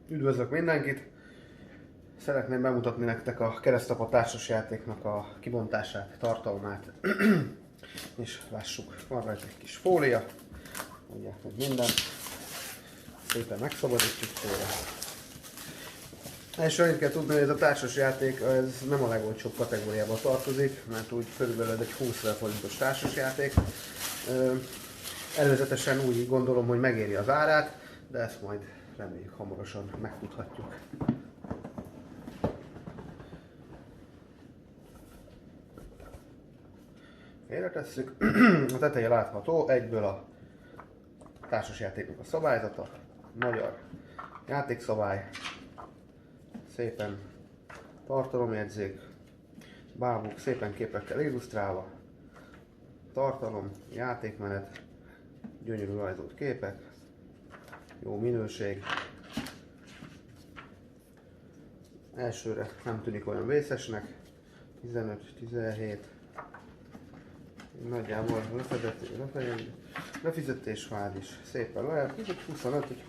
Üdvözlök mindenkit! Szeretném bemutatni nektek a Keresztapa társasjátéknak a kibontását, tartalmát. És lássuk, van rajta egy kis fólia, mondják meg minden. Szépen megszabadítjuk tőle. És annyit kell tudni, hogy ez a társasjáték ez nem a legolcsóbb kategóriába tartozik, mert úgy körülbelül egy 20 000 forintos társasjáték. Előzetesen úgy gondolom, hogy megéri az árát, de ezt majd reméljük hamarosan megtudhatjuk. Félretesszük. A teteje látható, egyből a társasjátéknak a szabályzata, magyar játékszabály, szépen tartalomjegyzék, bábuk szépen képekkel illusztrálva, tartalom, játékmenet, gyönyörű rajzolt képek, jó minőség. Elsőre nem tűnik olyan vészesnek, 15-17, nagyjából lefizetésvád is szépen lehet, itt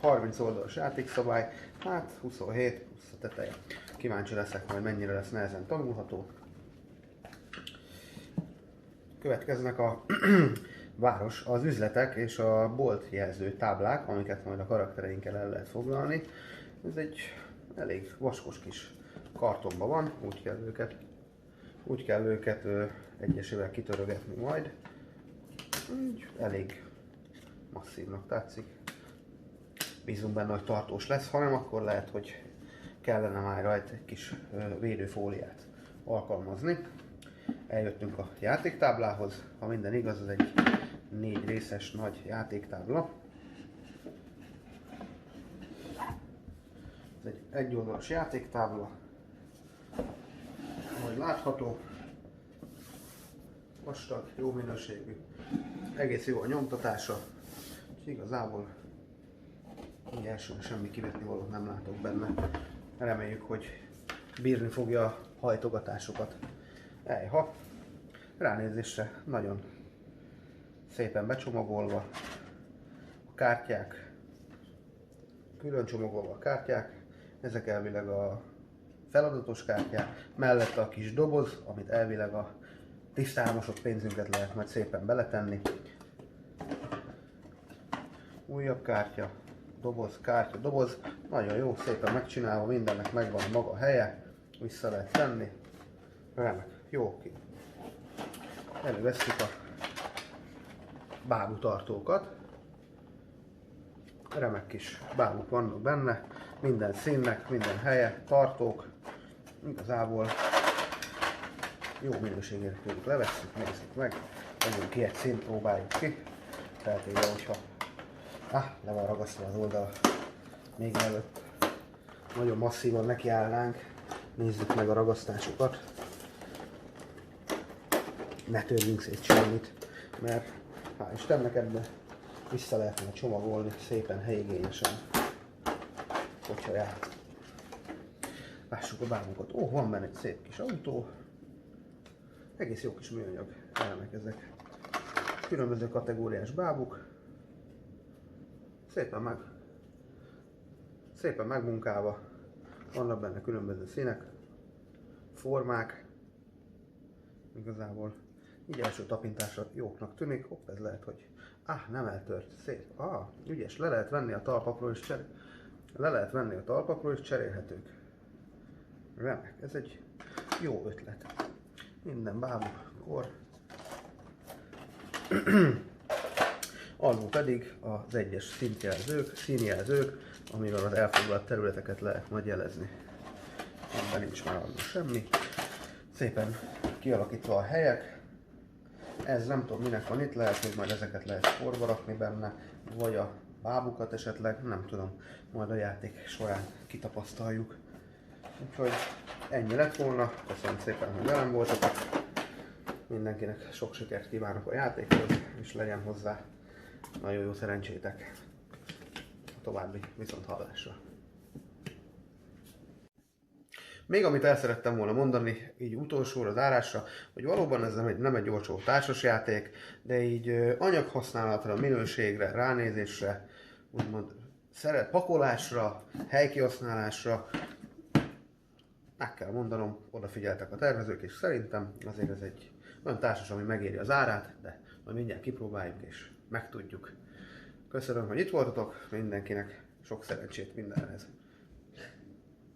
25-30 oldalas játékszabály, hát 27 plusz a teteje. Kíváncsi leszek majd mennyire lesz nehezen tanulható. Következnek a város, az üzletek és a bolt jelző táblák, amiket majd a karaktereinkkel el lehet foglalni. Ez egy elég vaskos kis kartonban van, úgy kell őket egyesével kitörögetni majd. Így elég masszívnak tetszik. Bízunk benne, hogy tartós lesz, ha nem, akkor lehet, hogy kellene már rajta egy kis védőfóliát alkalmazni. Eljöttünk a játéktáblához, ha minden igaz, ez egy 4 részes nagy játéktábla. Ez egy egyoldalas játéktábla, ahogy látható, vastag, jó minőségű, egész jó a nyomtatása, és igazából így elsőre semmi kivetni valót nem látok benne. Reméljük, hogy bírni fogja a hajtogatásokat. Ejha, ránézésre nagyon szépen becsomagolva a kártyák, külön csomagolva a kártyák, ezek elvileg a feladatos kártyák, mellette a kis doboz, amit elvileg a tisztálmosott pénzünket lehet majd szépen beletenni. Újabb kártya, doboz, nagyon jó, szépen megcsinálva, mindennek megvan a maga helye, vissza lehet tenni, remek, jó ki. Elővesszük a bábutartókat, remek kis bábuk vannak benne, minden színnek, minden helye, tartók, igazából jó minőségére tudjuk levesszük, nézzük meg, vegyünk ki egy színt, próbáljuk ki, feltéve, hogyha le van ragasztva az oldal, még előtt nagyon masszívan nekiállnánk, nézzük meg a ragasztásokat, ne törjünk szét semmit, mert hál' Istennek ebbe vissza lehetne csomagolni szépen helyigényesen, hogyha jár. Lássuk a bábukat. Ó, van benne egy szép kis autó. Egész jó kis műanyag elemek ezek. Különböző kategóriás bábuk. Szépen megmunkálva. Vannak benne különböző színek, formák. Igazából így első tapintásra jóknak tűnik. Hopp, ez lehet, hogy nem eltört. Szép. Ügyes. Le lehet venni a talpakról és cserélhetők. Remek, ez egy jó ötlet. Minden bábukor. Alul pedig az egyes színjelzők, amivel az elfoglalt területeket lehet majd jelezni. Ebben nincs már alul semmi. Szépen kialakítva a helyek. Ez nem tudom minek van itt, lehet, hogy majd ezeket lehet sorba rakni benne, vagy a bábukat esetleg, nem tudom, majd a játék során kitapasztaljuk. Úgyhogy ennyi lett volna, köszönöm szépen, hogy velem voltatok, mindenkinek sok sikert kívánok a játékhoz, és legyen hozzá nagyon jó szerencsétek a további viszonthallásra. Még amit el szerettem volna mondani, így utolsóra zárásra, hogy valóban ez nem egy olcsó társasjáték, de így anyaghasználatra, minőségre, ránézésre úgymond szeret pakolásra, helykihasználásra, meg kell mondanom, odafigyeltek a tervezők, és szerintem azért ez egy olyan társas, ami megéri az árát, de majd mindjárt kipróbáljuk és megtudjuk. Köszönöm, hogy itt voltatok, mindenkinek sok szerencsét mindenhez.